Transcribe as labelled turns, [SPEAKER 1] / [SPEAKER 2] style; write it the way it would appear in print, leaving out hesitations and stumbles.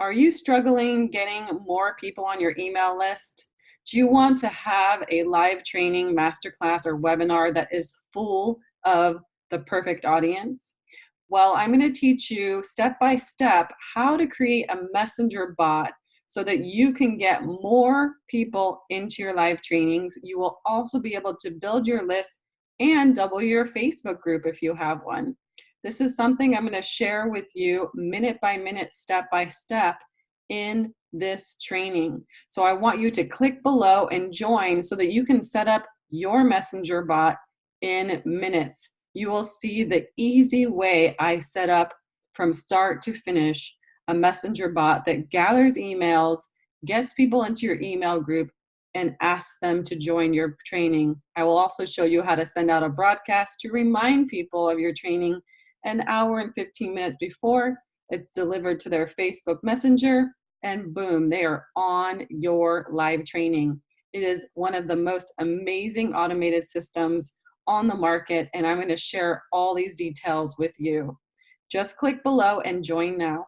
[SPEAKER 1] Are you struggling getting more people on your email list? Do you want to have a live training, masterclass, or webinar that is full of the perfect audience? Well, I'm going to teach you step by step how to create a messenger bot so that you can get more people into your live trainings. You will also be able to build your list and double your Facebook group if you have one. This is something I'm going to share with you minute by minute, step by step in this training. So I want you to click below and join so that you can set up your messenger bot in minutes. You will see the easy way I set up from start to finish a messenger bot that gathers emails, gets people into your email group, and asks them to join your training. I will also show you how to send out a broadcast to remind people of your training an hour and 15 minutes before it's delivered to their Facebook Messenger, and boom, they are on your live training. It is one of the most amazing automated systems on the market, and I'm going to share all these details with you. Just click below and join now.